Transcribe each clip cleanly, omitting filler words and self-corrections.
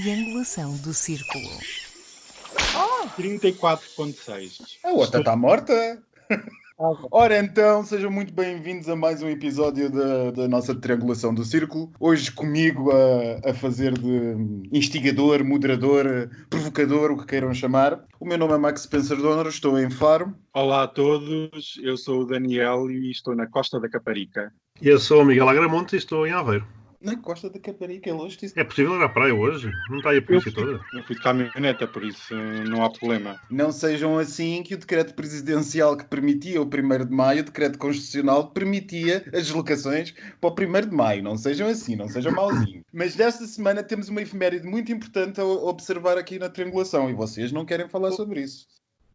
triangulação do círculo. 34.6. A outra está morta. Ora então, sejam muito bem-vindos a mais um episódio da nossa triangulação do círculo. Hoje comigo a fazer de instigador, moderador, provocador, o que queiram chamar. O meu nome é Max Spencer Donner, estou em Faro. Olá a todos, eu sou o Daniel e estou na Costa da Caparica. E eu sou o Miguel Agramonte e estou em Aveiro. Na Costa da Caparica, é longe disso. É possível ir à praia hoje? Não está aí a polícia toda? Eu fui de caminhoneta, por isso não há problema. Não sejam assim que o decreto presidencial que permitia o 1º de maio, o decreto constitucional que permitia as deslocações para o 1º de maio. Não sejam assim, não sejam mauzinhos. Mas desta semana temos uma efeméride muito importante a observar aqui na triangulação e vocês não querem falar sobre isso.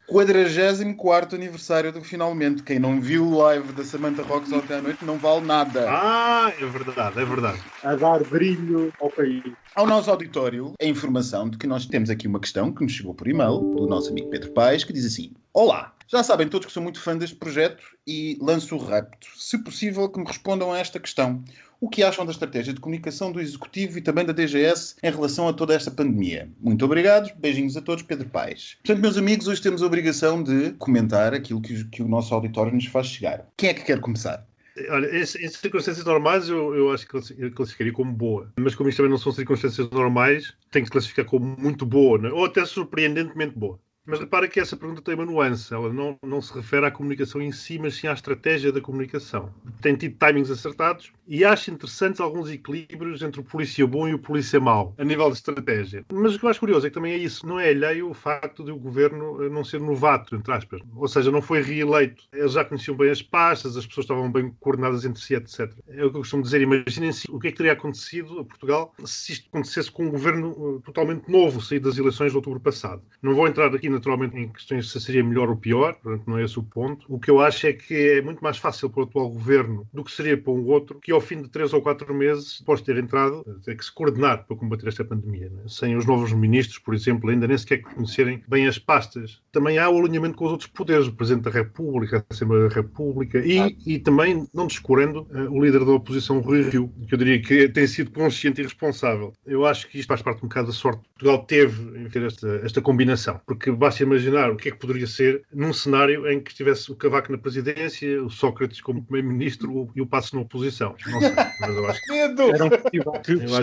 44º aniversário do Finalmente. Quem não viu o live da Samantha Rocks ontem à noite não vale nada. Ah, é verdade, é verdade. A dar brilho ao país. Ao nosso auditório, a informação de que nós temos aqui uma questão que nos chegou por e-mail do nosso amigo Pedro Paes, que diz assim: Olá, já sabem todos que sou muito fã deste projeto e lanço o repto, se possível, que me respondam a esta questão. O que acham da estratégia de comunicação do Executivo e também da DGS em relação a toda esta pandemia? Muito obrigado, beijinhos a todos, Pedro Paes. Portanto, meus amigos, hoje temos a obrigação de comentar aquilo que o nosso auditório nos faz chegar. Quem é que quer começar? Olha, em circunstâncias normais eu acho que eu classificaria como boa. Mas como isto também não são circunstâncias normais, tenho que classificar como muito boa, né? Ou até surpreendentemente boa. Mas repara que essa pergunta tem uma nuance. Ela não se refere à comunicação em si, mas sim à estratégia da comunicação. Tem tido timings acertados e acho interessantes alguns equilíbrios entre o polícia bom e o polícia mau, a nível de estratégia. Mas o que eu acho curioso é que também é isso. Não é alheio o facto de o governo não ser novato, entre aspas. Ou seja, não foi reeleito. Eles já conheciam bem as pastas, as pessoas estavam bem coordenadas entre si, etc. É o que eu costumo dizer. Imaginem-se o que é que teria acontecido a Portugal se isto acontecesse com um governo totalmente novo, saído das eleições de outubro passado. Não vou entrar aqui naturalmente em questões se seria melhor ou pior, portanto não é esse o ponto. O que eu acho é que é muito mais fácil para o atual governo do que seria para um outro, que ao fim de 3 ou 4 meses, após ter entrado, ter que se coordenar para combater esta pandemia, né? Sem os novos ministros, por exemplo, ainda nem sequer conhecerem bem as pastas. Também há o alinhamento com os outros poderes, o Presidente da República, a Assembleia da República e também, não descurando, o líder da oposição, Rui Rio, que eu diria que tem sido consciente e responsável. Eu acho que isto faz parte um bocado da sorte que Portugal teve em ter esta combinação, porque basta imaginar o que é que poderia ser num cenário em que estivesse o Cavaco na presidência, o Sócrates como primeiro-ministro e o Passos na oposição. Não sei, mas eu acho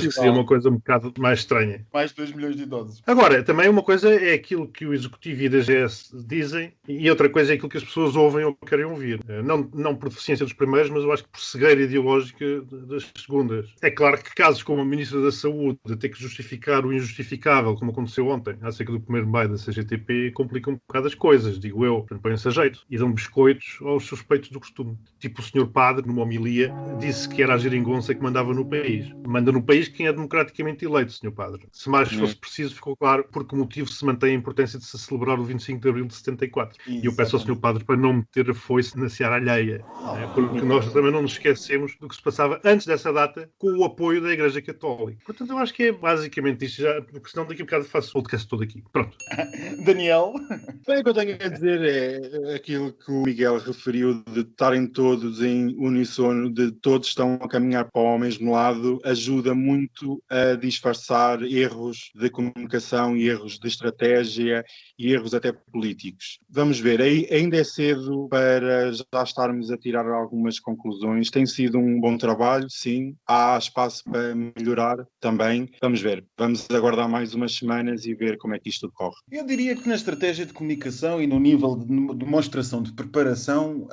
que seria uma coisa um bocado mais estranha. Mais de 2 milhões de idosos. Agora, também uma coisa é aquilo que o Executivo e a DGS dizem e outra coisa é aquilo que as pessoas ouvem ou querem ouvir. Não por deficiência dos primeiros, mas eu acho que por cegueira ideológica das segundas. É claro que casos como a Ministra da Saúde ter que justificar o injustificável, como aconteceu ontem, acerca do 1º de maio da CGTP, complicam um bocado as coisas, digo eu, põem-se a jeito e dão biscoitos aos suspeitos do costume. Tipo o Sr. Padre, numa homilia, disse que era a geringonça que mandava no país. Manda no país quem é democraticamente eleito, Sr. Padre. Se mais fosse preciso, ficou claro por que motivo se mantém a importância de se celebrar o 25 de abril de 74. Exatamente. E eu peço ao Sr. Padre para não meter a foice na seara alheia, porque nós também não nos esquecemos do que se passava antes dessa data com o apoio da Igreja Católica. Portanto, eu acho que é basicamente isto, já, porque senão daqui a bocado faço o podcast todo aqui. Pronto. Daniel? Bem, o que eu tenho a dizer é aquilo que o Miguel referiu, de estarem todos em uníssono, de todos estão a caminhar para o mesmo lado, ajuda muito a disfarçar erros de comunicação e erros de estratégia e erros até políticos. Vamos ver, ainda é cedo para já estarmos a tirar algumas conclusões. Tem sido um bom trabalho, sim, há espaço para melhorar também. Vamos ver, vamos aguardar mais umas semanas e ver como é que isto decorre. Eu diria que na estratégia de comunicação e no nível de demonstração de preparação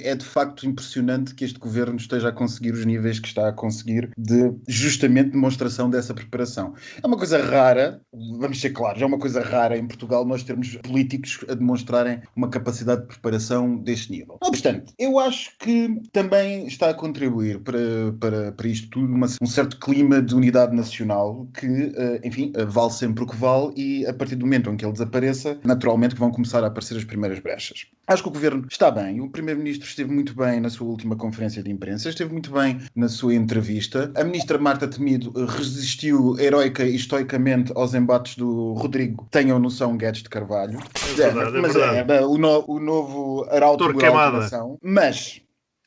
é de facto impressionante que este governo esteja a conseguir os níveis que está a conseguir de justamente demonstração dessa preparação. É uma coisa rara, vamos ser claros, é uma coisa rara em Portugal nós termos políticos a demonstrarem uma capacidade de preparação deste nível. Não obstante, eu acho que também está a contribuir para isto tudo um certo clima de unidade nacional que, enfim, vale sempre o que vale e a partir do momento em que ele desapareça, naturalmente que vão começar a aparecer as primeiras brechas. Acho que o governo está bem, o primeiro-ministro esteve muito bem na sua última conferência de imprensa, esteve muito bem na sua entrevista. A ministra Marta Temido resistiu heroica e estoicamente aos embates do Rodrigo, tenham noção, Guedes de Carvalho. É verdade. O novo arauto da nação. Mas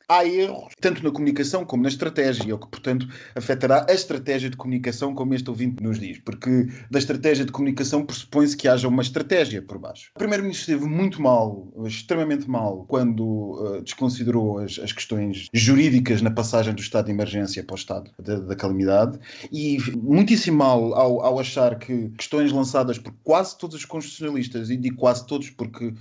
há erros, tanto na comunicação como na estratégia, o que, portanto, afetará a estratégia de comunicação, como este ouvinte nos diz, porque da estratégia de comunicação pressupõe-se que haja uma estratégia por baixo. O Primeiro-Ministro esteve muito mal, extremamente mal, quando desconsiderou as questões jurídicas na passagem do estado de emergência para o estado da calamidade, e muitíssimo mal ao achar que questões lançadas por quase todos os constitucionalistas, e digo quase todos porque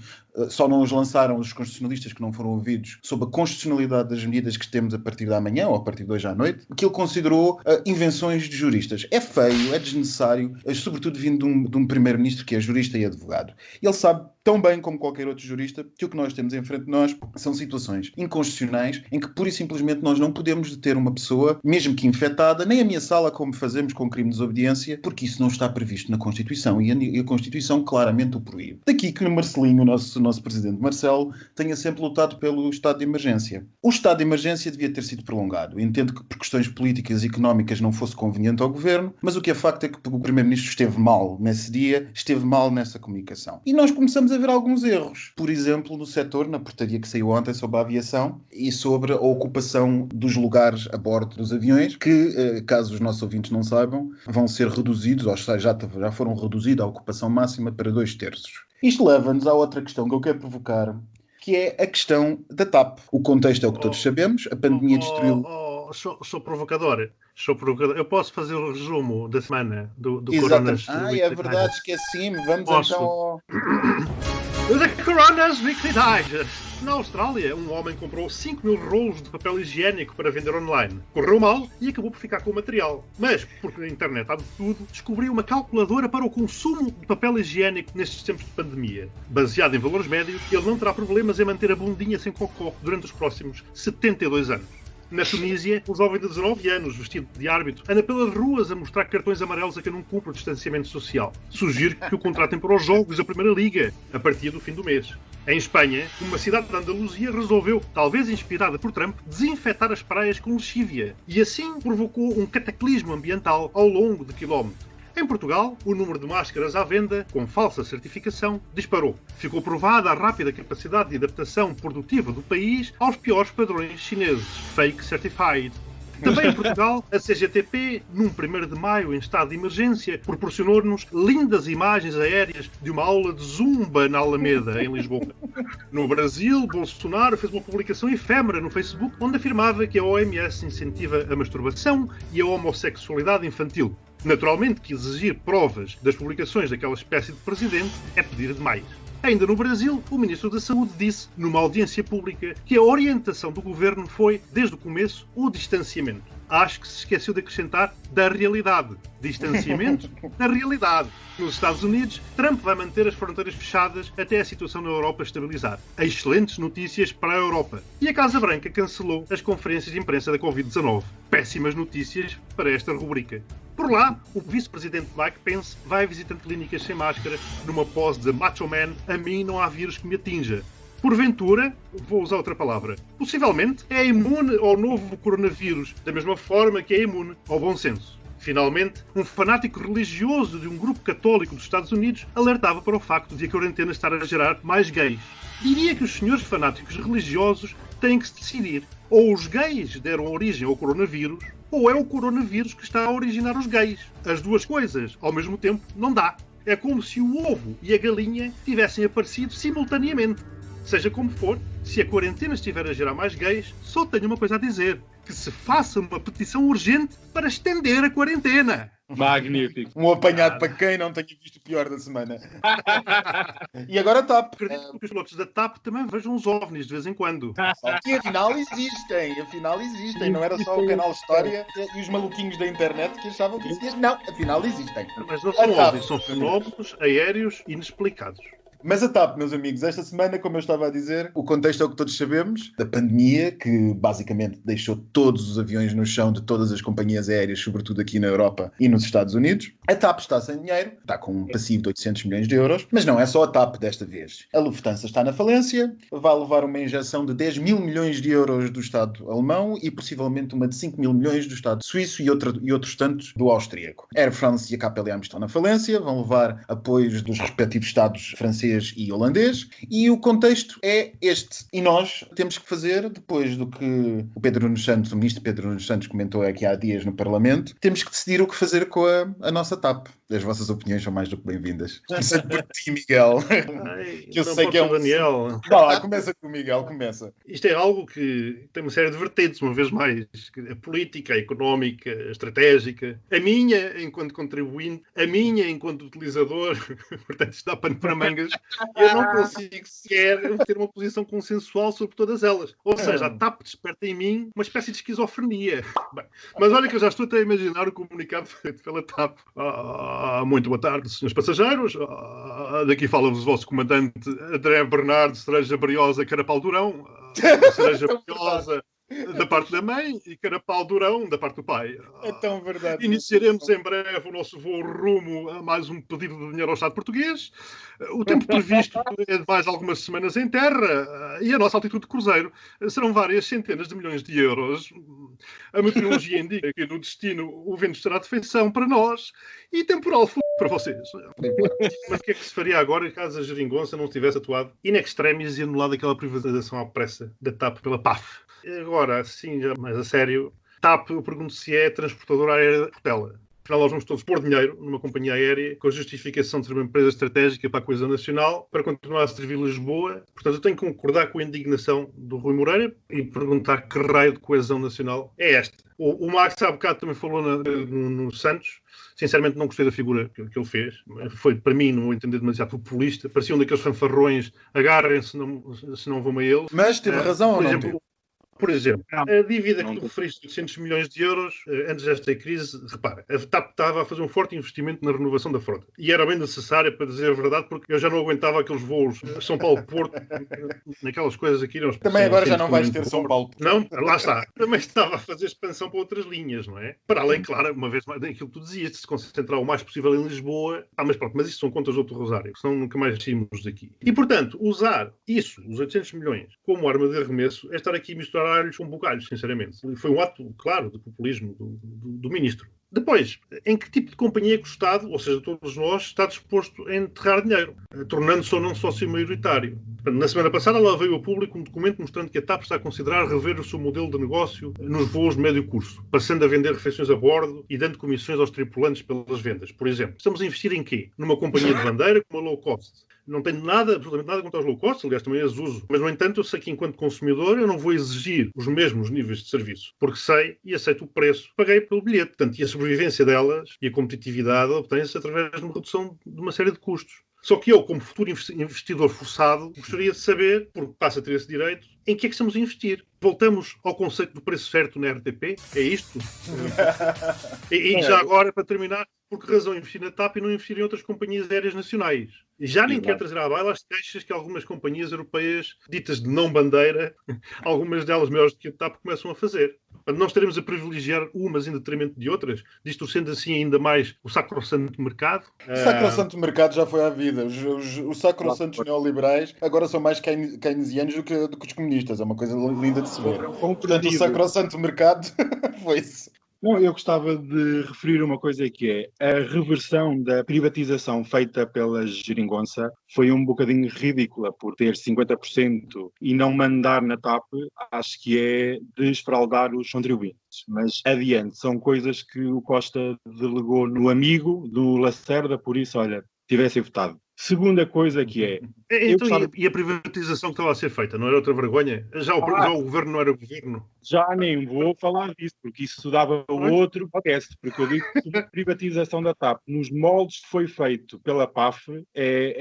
só não os lançaram os constitucionalistas que não foram ouvidos, sobre a constitucionalidade das medidas que temos a partir da manhã ou a partir de hoje à noite, que ele considerou invenções de juristas. É feio, é desnecessário, sobretudo vindo de um primeiro-ministro que é jurista e advogado. Ele sabe tão bem como qualquer outro jurista que o que nós temos em frente de nós são situações inconstitucionais em que pura e simplesmente nós não podemos deter uma pessoa, mesmo que infectada, nem ameaçá-la como fazemos com crime de desobediência, porque isso não está previsto na Constituição e a Constituição claramente o proíbe. Daqui que no Marcelinho, o nosso presidente Marcelo, tenha sempre lutado pelo estado de emergência. O estado de emergência devia ter sido prolongado. Entendo que por questões políticas e económicas não fosse conveniente ao governo, mas o que é facto é que o primeiro-ministro esteve mal nesse dia, esteve mal nessa comunicação. E nós começamos a ver alguns erros. Por exemplo, no setor, na portaria que saiu ontem sobre a aviação e sobre a ocupação dos lugares a bordo dos aviões, que, caso os nossos ouvintes não saibam, vão ser reduzidos, ou seja, já foram reduzidos a ocupação máxima para 2/3. Isto leva-nos à outra questão que eu quero provocar, que é a questão da TAP. O contexto é o que todos sabemos, a pandemia destruiu... Sou provocador. Eu posso fazer o resumo da semana do Coronas. É verdade, esqueci-me. Vamos Posso. então ao... The Coronas Weekly Digest. Na Austrália, um homem comprou 5.000 rolos de papel higiênico para vender online. Correu mal e acabou por ficar com o material. Mas, porque na internet há de tudo, descobriu uma calculadora para o consumo de papel higiênico nestes tempos de pandemia. Baseado em valores médios, ele não terá problemas em manter a bundinha sem cocó durante os próximos 72 anos. Na Tunísia, um jovem de 19 anos, vestido de árbitro, anda pelas ruas a mostrar cartões amarelos a quem não cumpre o distanciamento social. Sugiro que o contratem para os jogos da Primeira Liga, a partir do fim do mês. Em Espanha, uma cidade da Andaluzia resolveu, talvez inspirada por Trump, desinfetar as praias com lexívia e assim provocou um cataclismo ambiental ao longo de quilómetros. Em Portugal, o número de máscaras à venda, com falsa certificação, disparou. Ficou provada a rápida capacidade de adaptação produtiva do país aos piores padrões chineses, fake certified. Também em Portugal, a CGTP, num 1º de maio em estado de emergência, proporcionou-nos lindas imagens aéreas de uma aula de zumba na Alameda, em Lisboa. No Brasil, Bolsonaro fez uma publicação efêmera no Facebook onde afirmava que a OMS incentiva a masturbação e a homossexualidade infantil. Naturalmente que exigir provas das publicações daquela espécie de presidente é pedir demais. Ainda no Brasil, o Ministro da Saúde disse, numa audiência pública, que a orientação do governo foi, desde o começo, o distanciamento. Acho que se esqueceu de acrescentar da realidade. Distanciamento da realidade. Nos Estados Unidos, Trump vai manter as fronteiras fechadas até a situação na Europa estabilizar. Excelentes notícias para a Europa. E a Casa Branca cancelou as conferências de imprensa da Covid-19. Péssimas notícias para esta rubrica. Por lá, o vice-presidente Mike Pence vai visitando clínicas sem máscara numa pose de macho man, a mim não há vírus que me atinja. Porventura, vou usar outra palavra, possivelmente é imune ao novo coronavírus, da mesma forma que é imune ao bom senso. Finalmente, um fanático religioso de um grupo católico dos Estados Unidos alertava para o facto de a quarentena estar a gerar mais gays. Diria que os senhores fanáticos religiosos têm que se decidir. Ou os gays deram origem ao coronavírus, ou é o coronavírus que está a originar os gays. As duas coisas, ao mesmo tempo, não dá. É como se o ovo e a galinha tivessem aparecido simultaneamente. Seja como for, se a quarentena estiver a gerar mais gays, só tenho uma coisa a dizer. Que se faça uma petição urgente para estender a quarentena. Magnífico. Um apanhado para quem não tenha visto o pior da semana. E agora a TAP. Acredito que os pilotos da TAP também vejam os OVNIs de vez em quando. E afinal existem. Não era só o canal História e os maluquinhos da internet que achavam que existiam. Não, afinal existem. Mas não são OVNIs, são fenómenos aéreos inexplicados. Mas a TAP, meus amigos, esta semana, como eu estava a dizer, o contexto é o que todos sabemos, da pandemia, que basicamente deixou todos os aviões no chão de todas as companhias aéreas, sobretudo aqui na Europa e nos Estados Unidos. A TAP está sem dinheiro, está com um passivo de 800 milhões de euros, mas não é só a TAP desta vez. A Lufthansa está na falência, vai levar uma injeção de 10 mil milhões de euros do Estado alemão e possivelmente uma de 5 mil milhões do Estado suíço e outros tantos do austríaco. Air France e a KLM estão na falência, vão levar apoios dos respectivos Estados francês francês e holandês, e o contexto é este. E nós temos que fazer, depois do que o Pedro Nuno Santos, o ministro Pedro Nuno Santos comentou aqui há dias no Parlamento, temos que decidir o que fazer com a nossa TAP. As vossas opiniões são mais do que bem-vindas. Começando por ti, Miguel. Ai, Que eu não sei pode que é ser Daniel. Vá lá, começa com o Miguel, começa. Isto é algo que tem uma série de vertentes, uma vez mais. A política, a económica, a estratégica. A minha, enquanto contribuinte, a minha, enquanto utilizador. Portanto, isto dá pano para mangas. Eu não consigo sequer ter uma posição consensual sobre todas elas. Ou seja, a TAP desperta em mim uma espécie de esquizofrenia. Bem, mas olha que eu já estou até a imaginar o comunicado feito pela TAP. Muito boa tarde, senhores passageiros. Daqui fala-vos o vosso comandante André Bernardo, Cereja Briosa, Carapau Durão. Cereja Briosa da parte da mãe e Carapau Durão da parte do pai. É tão verdade. Iniciaremos em breve o nosso voo rumo a mais um pedido de dinheiro ao Estado português. O tempo previsto é de mais algumas semanas em terra e a nossa altitude de cruzeiro serão várias centenas de milhões de euros. A meteorologia indica que no destino o vento estará de feição para nós e temporal para vocês. Mas o que é que se faria agora caso a Geringonça não tivesse atuado in extremis e anulado aquela privatização à pressa da TAP pela PAF? Agora, assim, já mais a sério, TAP, eu pergunto se é transportadora aérea de Portela. Afinal, nós vamos todos pôr dinheiro numa companhia aérea com a justificação de ser uma empresa estratégica para a coesão nacional, para continuar a servir Lisboa. Portanto, eu tenho que concordar com a indignação do Rui Moreira e perguntar que raio de coesão nacional é esta. O Max, há bocado, também falou no Santos. Sinceramente, não gostei da figura que ele fez. Foi, para mim, não vou entender, demasiado populista. Parecia um daqueles fanfarrões, agarrem-se, se não vão a ele. Mas teve razão ou não teve? Por exemplo, a dívida que tu referiste de 800 milhões de euros, antes desta crise, repara, a TAP estava a fazer um forte investimento na renovação da frota. E era bem necessária, para dizer a verdade, porque eu já não aguentava aqueles voos São Paulo-Porto, naquelas coisas aqui. Não, também agora já não vais ter São Paulo. Não, lá está. Também estava a fazer expansão para outras linhas, não é? Para além, claro, uma vez mais, daquilo que tu dizias, de se concentrar o mais possível em Lisboa. Mas pronto, mas isso são contas de outro rosário, senão nunca mais saímos daqui. E, portanto, usar isso, os 800 milhões, como arma de arremesso, é estar aqui a misturar alhos com bugalhos, sinceramente. Foi um ato, claro, de populismo do ministro. Depois, em que tipo de companhia que o Estado, ou seja, todos nós, está disposto a enterrar dinheiro, tornando-se ou não sócio maioritário? Na semana passada, lá veio ao público um documento mostrando que a TAP está a considerar rever o seu modelo de negócio nos voos de médio curso, passando a vender refeições a bordo e dando comissões aos tripulantes pelas vendas. Por exemplo, estamos a investir em quê? Numa companhia de bandeira como a low cost. Não tenho nada, absolutamente nada contra os low cost, aliás, também as uso. Mas, no entanto, eu sei que, enquanto consumidor, eu não vou exigir os mesmos níveis de serviço, porque sei e aceito o preço que paguei pelo bilhete. Portanto, e a sobrevivência delas e a competitividade obtém-se através de uma redução de uma série de custos. Só que eu, como futuro investidor forçado, gostaria de saber, porque passa a ter esse direito, em que é que estamos a investir. Voltamos ao conceito do preço certo na RTP? É isto? E já agora, para terminar, por que razão investir na TAP e não investir em outras companhias aéreas nacionais? E já nem quero trazer à baila as queixas que algumas companhias europeias, ditas de não bandeira, algumas delas maiores do que a TAP, começam a fazer. Não estaremos a privilegiar umas em detrimento de outras, disto sendo assim ainda mais o sacrosanto mercado. O sacrosanto mercado já foi à vida. Os sacrosantos neoliberais agora são mais keynesianos do que os comunistas. É uma coisa linda de se ver. Portanto, o sacrosanto mercado foi isso. Não, eu gostava de referir uma coisa que é a reversão da privatização feita pela Geringonça foi um bocadinho ridícula por ter 50% e não mandar na TAP, acho que é desfraldar os contribuintes. Mas adiante, são coisas que o Costa delegou no amigo do Lacerda, por isso, olha, tivessem votado. Segunda coisa que é... Então, e a privatização que estava a ser feita, não era outra vergonha? Já o governo não era governo? Já nem vou falar disso, porque isso dava outro podcast, porque eu digo que a privatização da TAP, nos moldes que foi feito pela PAF,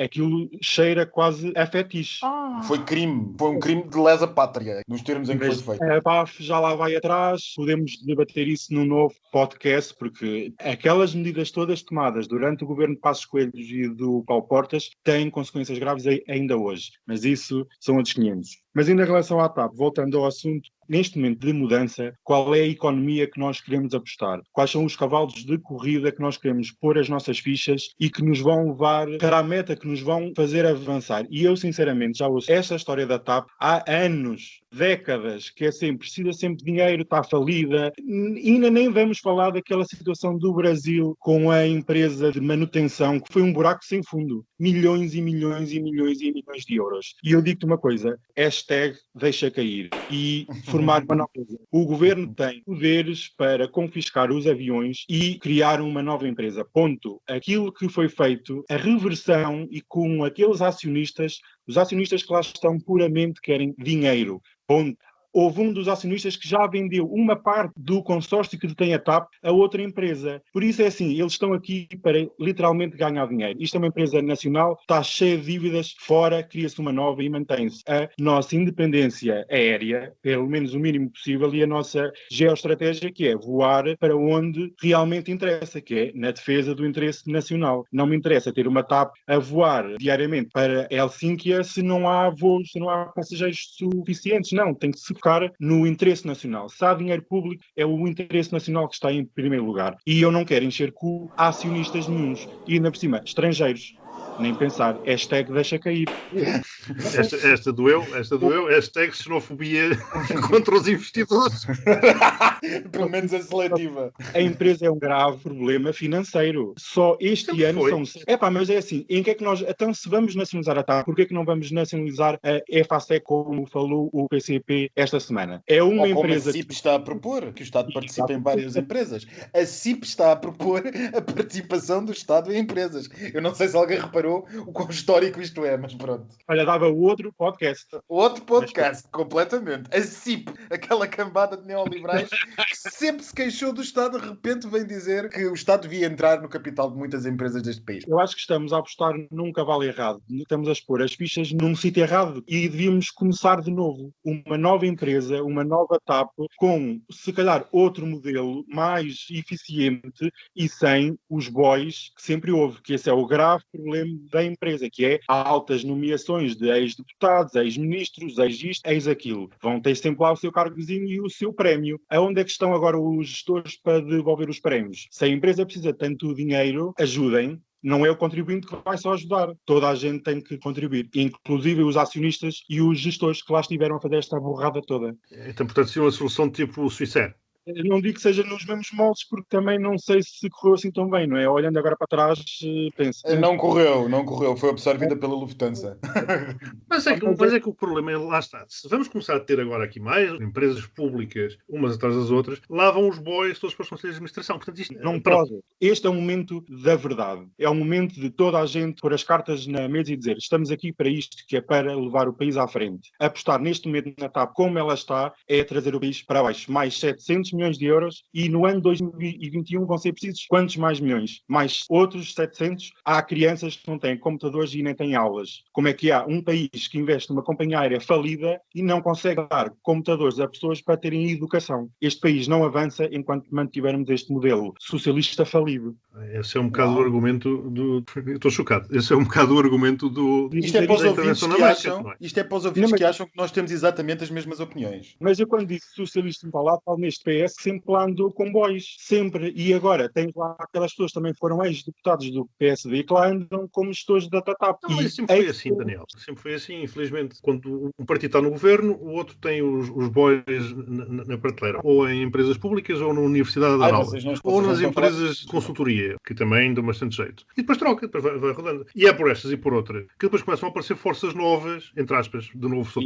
aquilo cheira quase a fetiche. Foi crime, foi um crime de lesa pátria, nos termos em que foi feito. A PAF já lá vai atrás, podemos debater isso num novo podcast, porque aquelas medidas todas tomadas durante o governo de Passos Coelho e do Paulo Portas têm consequências graves ainda hoje, mas isso são outros 500. Mas ainda em relação à TAP, voltando ao assunto, neste momento de mudança, qual é a economia que nós queremos apostar? Quais são os cavalos de corrida que nós queremos pôr as nossas fichas e que nos vão levar para a meta, que nos vão fazer avançar? E eu, sinceramente, já ouço esta história da TAP há anos, décadas, que é sempre, precisa sempre de dinheiro, está falida. E ainda nem vamos falar daquela situação do Brasil com a empresa de manutenção, que foi um buraco sem fundo. Milhões e milhões e milhões e milhões de euros. E eu digo-te uma coisa, hashtag deixa cair e formar uma nova empresa. O governo tem poderes para confiscar os aviões e criar uma nova empresa. Ponto. Aquilo que foi feito, a reversão e com aqueles acionistas, os acionistas que lá estão puramente querem dinheiro. Ponto. Houve um dos acionistas que já vendeu uma parte do consórcio que detém a TAP a outra empresa. Por isso é assim, eles estão aqui para literalmente ganhar dinheiro. Isto é uma empresa nacional, está cheia de dívidas, fora, cria-se uma nova e mantém-se a nossa independência aérea, pelo menos o mínimo possível, e a nossa geoestratégia, que é voar para onde realmente interessa, que é na defesa do interesse nacional. Não me interessa ter uma TAP a voar diariamente para Helsínquia se não há voos, se não há passageiros suficientes. Não, tem que se focar no interesse nacional. Se há dinheiro público, é o interesse nacional que está em primeiro lugar. E eu não quero encher cu a acionistas nenhuns. E ainda por cima, estrangeiros. Nem pensar. Hashtag deixa cair. Esta doeu. Hashtag xenofobia contra os investidores. Pelo menos a seletiva. A empresa é um grave problema financeiro. Só este ano são... Mas é assim, em que é que nós... Então, se vamos nacionalizar a TAP, por que é que não vamos nacionalizar a EFASEC, como falou o PCP esta semana? É uma empresa... a CIP está a propor, que o Estado participa em várias empresas. A CIP está a propor a participação do Estado em empresas. Eu não sei se alguém reparou o quão histórico isto é, mas pronto. Olha, dava outro podcast. Outro podcast, completamente. A CIP, aquela cambada de neoliberais que sempre se queixou do Estado, de repente vem dizer que o Estado devia entrar no capital de muitas empresas deste país. Eu acho que estamos a apostar num cavalo errado. Estamos a expor as fichas num sítio errado e devíamos começar de novo. Uma nova empresa, uma nova TAP, com, se calhar, outro modelo mais eficiente e sem os bois que sempre houve, que esse é o grave problema da empresa, que é altas nomeações de ex-deputados, ex-ministros, ex-isto, ex-aquilo. Vão ter sempre lá o seu cargozinho e o seu prémio. Aonde é que estão agora os gestores para devolver os prémios? Se a empresa precisa de tanto dinheiro, ajudem. Não é o contribuinte que vai só ajudar. Toda a gente tem que contribuir, inclusive os acionistas e os gestores que lá estiveram a fazer esta borrada toda. Então, portanto, seria uma solução tipo o Suíça. Eu não digo que seja nos mesmos moldes, porque também não sei se correu assim tão bem, não é? Olhando agora para trás, penso... Não correu. Foi absorvida pela Lufthansa. Mas é que o problema é, lá está. Se vamos começar a ter agora aqui mais empresas públicas, umas atrás das outras, lá vão os bois todos para os conselhos de administração. Portanto, isto não pode. Este é o momento da verdade. É o momento de toda a gente pôr as cartas na mesa e dizer: estamos aqui para isto, que é para levar o país à frente. Apostar neste momento na TAP como ela está é trazer o país para baixo. Mais 700 milhões de euros e no ano 2021 vão ser precisos quantos mais milhões? Mais outros 700? Há crianças que não têm computadores e nem têm aulas. Como é que há um país que investe numa companhia aérea falida e não consegue dar computadores a pessoas para terem educação? Este país não avança enquanto mantivermos este modelo socialista falido. Esse é um bocado o argumento do... Eu estou chocado. Esse é um bocado o argumento do... Isto é para os ouvintes que acham... Isto é para os ouvintes que acham que nós temos exatamente as mesmas opiniões. Mas eu quando disse socialista falo neste PS sempre lá andou com bois. Sempre. E agora tens lá aquelas pessoas que também foram ex-deputados do PSD que lá andam como gestores da TAP. Não, mas sempre foi assim, Daniel. Sempre foi assim, infelizmente. Quando um partido está no governo, o outro tem os bois na prateleira. Ou em empresas públicas ou na universidade a dar aula. Ou nas empresas de consultoria, que também dão bastante jeito. E depois troca, depois vai rodando. E é por estas e por outras que depois começam a aparecer forças novas, entre aspas, de novo só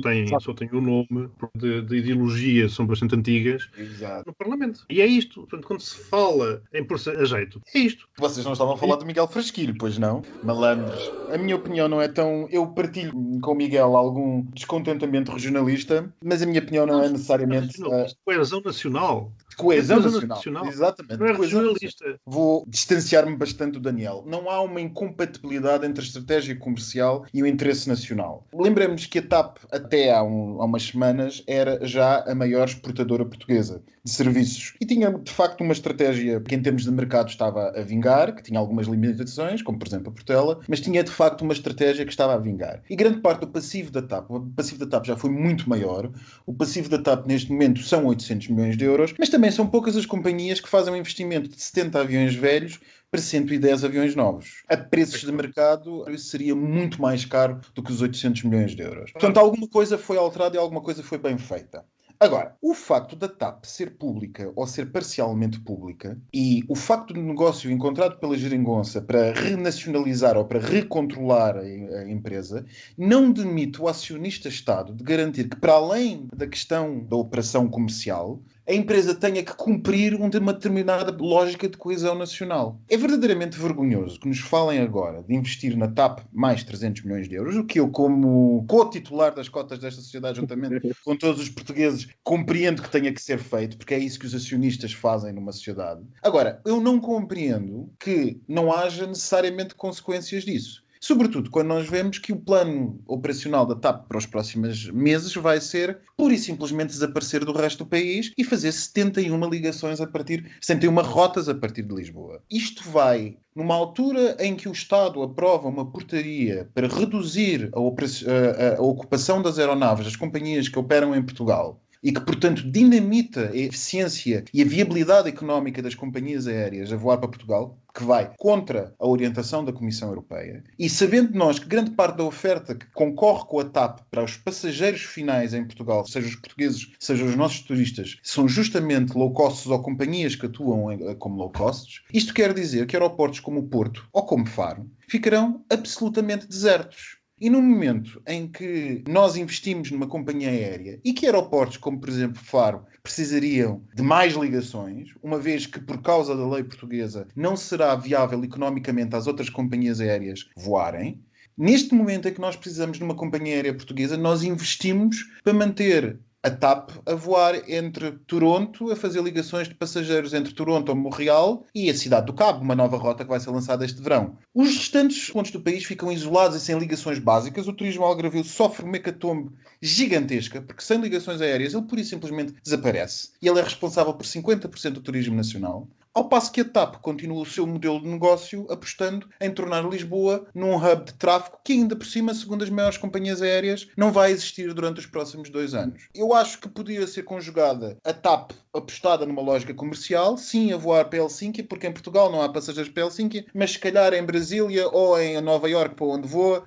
tem o nome de ideologia, são bastante antigas. Exato. No Parlamento. E é isto. Portanto, quando se fala em pôr-se a jeito, é isto. Vocês não estavam a falar do Miguel Frasquilho, pois não? Malandros. A minha opinião não é tão... Eu partilho com o Miguel algum descontentamento regionalista, mas a minha opinião não é necessariamente... Coesão nacional. De coesão Coesão nacional. nacional. Exatamente. Não é de coesão regionalista. nacional. Vou distanciar-me bastante do Daniel. Não há uma incompatibilidade entre a estratégia comercial e o interesse nacional. Lembremos que a TAP, até há umas semanas, era já a maior exportadora portuguesa de serviços. E tinha, de facto, uma estratégia que, em termos de mercado, estava a vingar, que tinha algumas limitações, como, por exemplo, a Portela, mas tinha, de facto, uma estratégia que estava a vingar. E grande parte do passivo da TAP, o passivo da TAP já foi muito maior. O passivo da TAP, neste momento, são 800 milhões de euros, mas também são poucas as companhias que fazem um investimento de 70 aviões velhos para 110 aviões novos. A preços de mercado, isso seria muito mais caro do que os 800 milhões de euros. Portanto, alguma coisa foi alterada e alguma coisa foi bem feita. Agora, o facto da TAP ser pública ou ser parcialmente pública e o facto do negócio encontrado pela geringonça para renacionalizar ou para recontrolar a empresa não demite o acionista-Estado de garantir que, para além da questão da operação comercial, a empresa tenha que cumprir uma determinada lógica de coesão nacional. É verdadeiramente vergonhoso que nos falem agora de investir na TAP mais 300 milhões de euros, o que eu, como co-titular das cotas desta sociedade, juntamente com todos os portugueses, compreendo que tenha que ser feito, porque é isso que os acionistas fazem numa sociedade. Agora, eu não compreendo que não haja necessariamente consequências disso. Sobretudo quando nós vemos que o plano operacional da TAP para os próximos meses vai ser pura e simplesmente desaparecer do resto do país e fazer 71 ligações 71 rotas a partir de Lisboa. Isto vai numa altura em que o Estado aprova uma portaria para reduzir a ocupação das aeronaves das companhias que operam em Portugal e que, portanto, dinamita a eficiência e a viabilidade económica das companhias aéreas a voar para Portugal, que vai contra a orientação da Comissão Europeia, e sabendo nós que grande parte da oferta que concorre com a TAP para os passageiros finais em Portugal, sejam os portugueses, sejam os nossos turistas, são justamente low costs ou companhias que atuam como low costs, isto quer dizer que aeroportos como o Porto ou como Faro ficarão absolutamente desertos. E no momento em que nós investimos numa companhia aérea e que aeroportos, como por exemplo Faro, precisariam de mais ligações, uma vez que por causa da lei portuguesa não será viável economicamente às outras companhias aéreas voarem, neste momento em que nós precisamos de uma companhia aérea portuguesa, nós investimos para manter a TAP a voar entre Toronto, a fazer ligações de passageiros entre Toronto ou Montreal e a Cidade do Cabo, uma nova rota que vai ser lançada este verão. Os restantes pontos do país ficam isolados e sem ligações básicas. O turismo algarvio sofre uma hecatombe gigantesca, porque sem ligações aéreas ele pura e simplesmente desaparece. E ele é responsável por 50% do turismo nacional. Ao passo que a TAP continua o seu modelo de negócio apostando em tornar Lisboa num hub de tráfego que ainda por cima, segundo as maiores companhias aéreas, não vai existir durante os próximos 2 anos. Eu acho que poderia ser conjugada a TAP apostada numa lógica comercial, sim, a voar para Helsínquia, porque em Portugal não há passageiros para Helsínquia, mas se calhar em Brasília ou em Nova Iorque, para onde vou,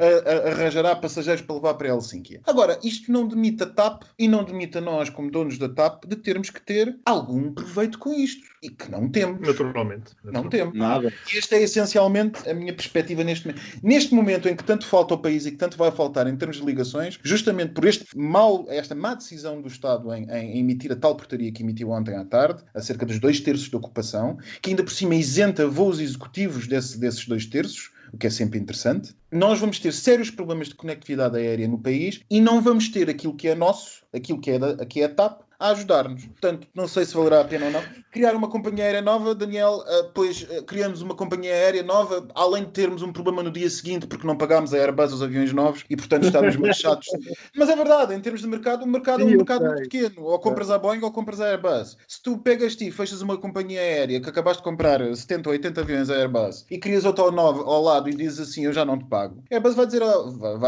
arranjará passageiros para levar para Helsínquia. Agora, isto não demite a TAP e não demite a nós, como donos da TAP, de termos que ter algum proveito com isto. E que não temos. Naturalmente. Não temos. Nada. E esta é essencialmente a minha perspectiva neste momento. Neste momento em que tanto falta ao país e que tanto vai faltar em termos de ligações, justamente por esta má decisão do Estado em emitir a tal portaria que emitiu ontem à tarde, acerca dos 2/3 da ocupação, que ainda por cima isenta voos executivos desses 2/3, o que é sempre interessante, nós vamos ter sérios problemas de conectividade aérea no país e não vamos ter aquilo que é nosso, aquilo que é a TAP, a ajudar-nos. Portanto, não sei se valerá a pena ou não. Criar uma companhia aérea nova, Daniel, depois criamos uma companhia aérea nova, além de termos um problema no dia seguinte, porque não pagámos a Airbus os aviões novos e, portanto, estávamos manchados. Mas é verdade, em termos de mercado, o mercado é um mercado muito pequeno. Ou compras a Boeing ou compras a Airbus. Se tu pegas-te e fechas uma companhia aérea que acabaste de comprar 70 ou 80 aviões a Airbus e crias outra ao lado e dizes assim, eu já não te pago, a Airbus vai dizer,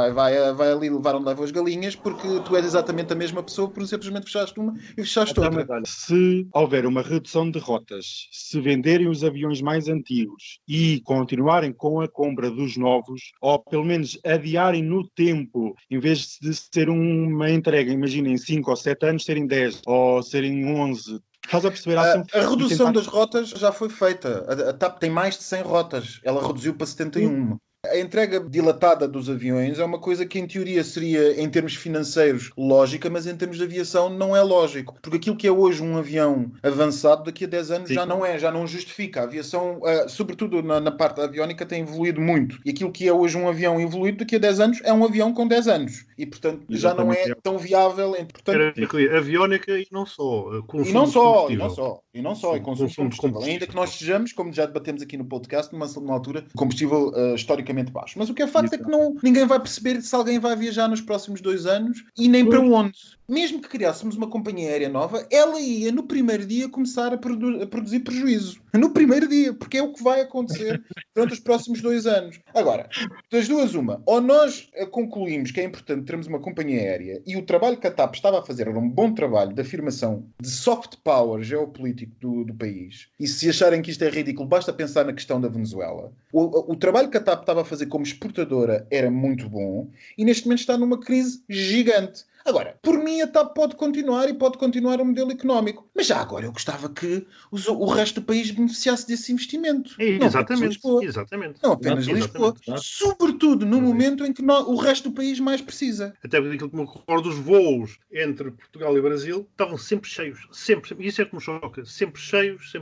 vai ali levar onde levam as galinhas, porque tu és exatamente a mesma pessoa, por simplesmente fechaste uma e fechaste outra. Se houver uma redução de rotas, se venderem os aviões mais antigos e continuarem com a compra dos novos, ou pelo menos adiarem no tempo, em vez de ser uma entrega, imaginem 5 ou 7 anos, serem 10 ou serem 11. Estás a perceber? A redução das rotas já foi feita. A TAP tem mais de 100 rotas. Ela reduziu para 71. A entrega dilatada dos aviões é uma coisa que em teoria seria, em termos financeiros, lógica, mas em termos de aviação não é lógico. Porque aquilo que é hoje um avião avançado, daqui a 10 anos já não é, já não justifica. A aviação, sobretudo na parte aviónica, tem evoluído muito. E aquilo que é hoje um avião evoluído, daqui a 10 anos, é um avião com 10 anos. E, portanto, já não é tão viável. Portanto, aviónica e não só. E não só, e consumo de consumo de combustível. Ainda que nós sejamos, como já debatemos aqui no podcast, numa altura, combustível historicamente baixo. Mas o que é facto é que ninguém vai perceber se alguém vai viajar nos próximos 2 anos e nem para onde. Mesmo que criássemos uma companhia aérea nova, ela ia no primeiro dia começar a produzir prejuízo. No primeiro dia, porque é o que vai acontecer durante os próximos 2 anos. Agora, das duas uma, ou nós concluímos que é importante termos uma companhia aérea e o trabalho que a TAP estava a fazer era um bom trabalho de afirmação de soft power geopolítico do país, e se acharem que isto é ridículo, basta pensar na questão da Venezuela. O trabalho que a TAP estava a fazer como exportadora era muito bom e neste momento está numa crise gigante. Agora, por mim a TAP pode continuar e pode continuar o modelo económico. Mas já agora eu gostava que o resto do país beneficiasse desse investimento. Exatamente. Não apenas Lisboa. Sobretudo no momento em que o resto do país mais precisa. Até porque aquilo que me recordo, os voos entre Portugal e Brasil estavam sempre cheios. Sempre. E isso é que me choca. Sempre cheios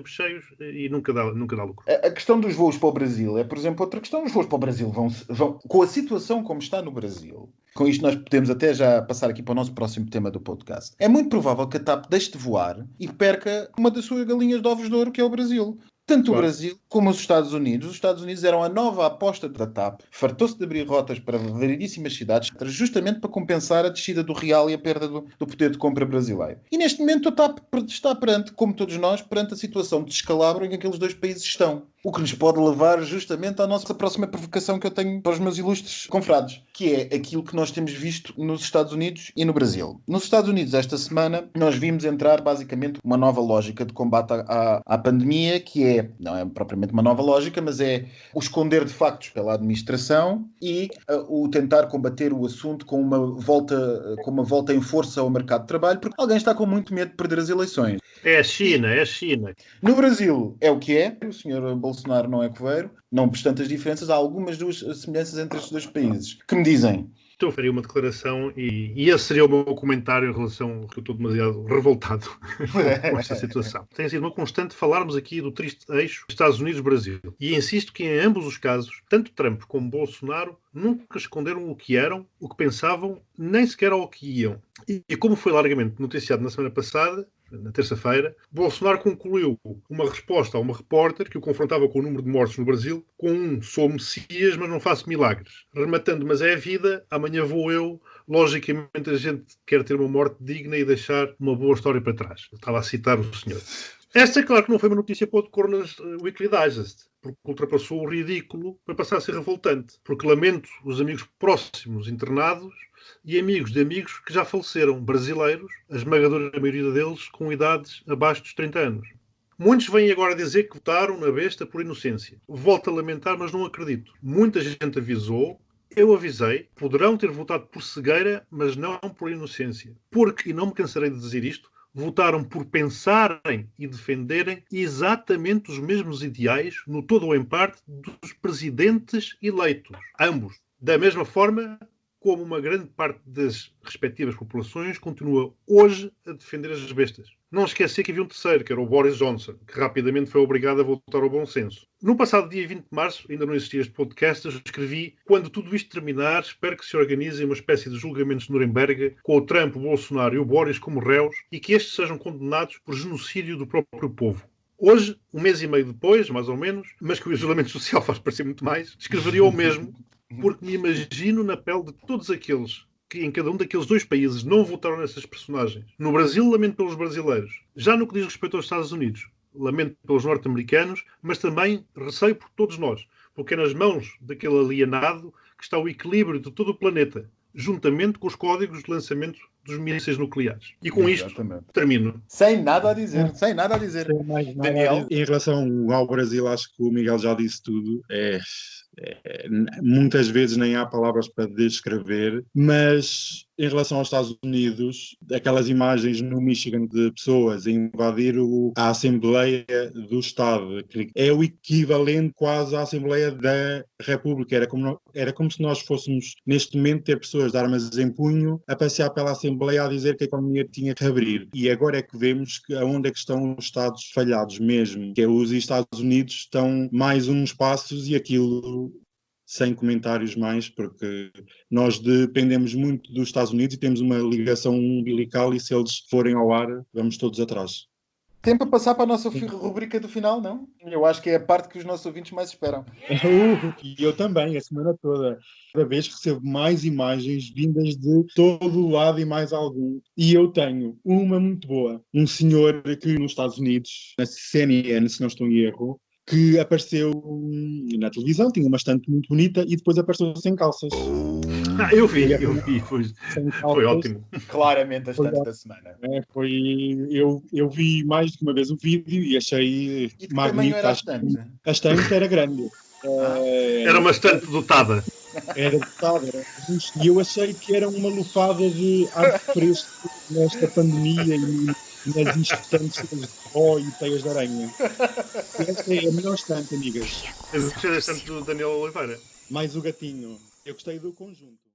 e nunca dá lucro. A questão dos voos para o Brasil é, por exemplo, outra questão. Os voos para o Brasil vão com a situação como está no Brasil. Com isto nós podemos até já passar aqui para o nosso próximo tema do podcast. É muito provável que a TAP deixe de voar e perca uma das suas galinhas de ovos de ouro, que é o Brasil. Tanto o Brasil como os Estados Unidos. Os Estados Unidos eram a nova aposta da TAP. Fartou-se de abrir rotas para variedíssimas cidades, justamente para compensar a descida do real e a perda do poder de compra brasileiro. E neste momento a TAP está perante, como todos nós, perante a situação de descalabro em que aqueles dois países estão. O que nos pode levar justamente à nossa próxima provocação que eu tenho para os meus ilustres confrades, que é aquilo que nós temos visto nos Estados Unidos e no Brasil. Nos Estados Unidos, esta semana, nós vimos entrar basicamente uma nova lógica de combate à pandemia, que não é propriamente uma nova lógica, mas é o esconder de factos pela administração e o tentar combater o assunto com uma volta em força ao mercado de trabalho, porque alguém está com muito medo de perder as eleições. É a China. No Brasil é o que é. O senhor Bolsonaro não é coveiro. Não obstante as diferenças, há algumas duas semelhanças entre estes dois países. Que me dizem? Eu faria uma declaração e esse seria o meu comentário em relação que eu estou demasiado revoltado com esta situação. Tem sido uma constante falarmos aqui do triste eixo Estados Unidos-Brasil. E insisto que em ambos os casos, tanto Trump como Bolsonaro nunca esconderam o que eram, o que pensavam, nem sequer ao que iam. E como foi largamente noticiado na semana passada, na terça-feira, Bolsonaro concluiu uma resposta a uma repórter que o confrontava com o número de mortos no Brasil com sou Messias, mas não faço milagres. Rematando, mas é a vida, amanhã vou eu. Logicamente a gente quer ter uma morte digna e deixar uma boa história para trás. Eu estava a citar o senhor. Esta, é claro que não foi uma notícia para o decor nas Weekly Digest, porque ultrapassou o ridículo para passar a ser revoltante. Porque lamento os amigos próximos internados e amigos de amigos que já faleceram, brasileiros, a esmagadora maioria deles com idades abaixo dos 30 anos. Muitos vêm agora dizer que votaram na besta por inocência. Volto a lamentar, mas não acredito. Muita gente avisou, eu avisei, poderão ter votado por cegueira, mas não por inocência. Porque, e não me cansarei de dizer isto, votaram por pensarem e defenderem exatamente os mesmos ideais, no todo ou em parte, dos presidentes eleitos. Ambos. Da mesma forma como uma grande parte das respectivas populações continua hoje a defender as bestas. Não esquecer que havia um terceiro, que era o Boris Johnson, que rapidamente foi obrigado a voltar ao bom senso. No passado dia 20 de março, ainda não existia este podcast, eu escrevi: quando tudo isto terminar, espero que se organizem uma espécie de julgamentos de Nuremberg com o Trump, o Bolsonaro e o Boris como réus e que estes sejam condenados por genocídio do próprio povo. Hoje, um mês e meio depois, mais ou menos, mas que o isolamento social faz parecer muito mais, escreveria o mesmo, porque me imagino na pele de todos aqueles que em cada um daqueles dois países não votaram nessas personagens. No Brasil, lamento pelos brasileiros. Já no que diz respeito aos Estados Unidos, lamento pelos norte-americanos, mas também receio por todos nós, porque é nas mãos daquele alienado que está o equilíbrio de todo o planeta, juntamente com os códigos de lançamento dos mísseis nucleares. E com isto, termino. Sem nada a dizer. Sem mais nada Daniel. Em relação ao Brasil, acho que o Miguel já disse tudo. Muitas vezes nem há palavras para descrever, mas em relação aos Estados Unidos, aquelas imagens no Michigan de pessoas a invadir a Assembleia do Estado, que é o equivalente quase à Assembleia da República. Era como se nós fôssemos, neste momento, ter pessoas de armas em punho a passear pela Assembleia a dizer que a economia tinha que abrir. E agora é que vemos onde é que estão os Estados falhados mesmo, que é os Estados Unidos estão mais uns passos e aquilo... sem comentários mais, porque nós dependemos muito dos Estados Unidos e temos uma ligação umbilical e se eles forem ao ar, vamos todos atrás. Tempo a passar para a nossa rubrica do final, não? Eu acho que é a parte que os nossos ouvintes mais esperam. E eu também, a semana toda. Cada vez recebo mais imagens vindas de todo o lado e mais algum. E eu tenho uma muito boa. Um senhor aqui nos Estados Unidos, na CNN, se não estou em erro, que apareceu na televisão, tinha uma estante muito bonita e depois apareceu sem calças. Eu vi, foi ótimo. Claramente a estante da semana. Eu vi mais de uma vez o vídeo e achei E que magnífico. tamanho era a estante? A estante era grande. Era uma estante dotada. Era dotada. E eu achei que era uma lufada de ar fresco nesta pandemia e nas instantes de pó e teias de aranha. Esta é a melhor estante, amigas. Eu gostei da estante do Daniel Oliveira. Mais o gatinho. Eu gostei do conjunto.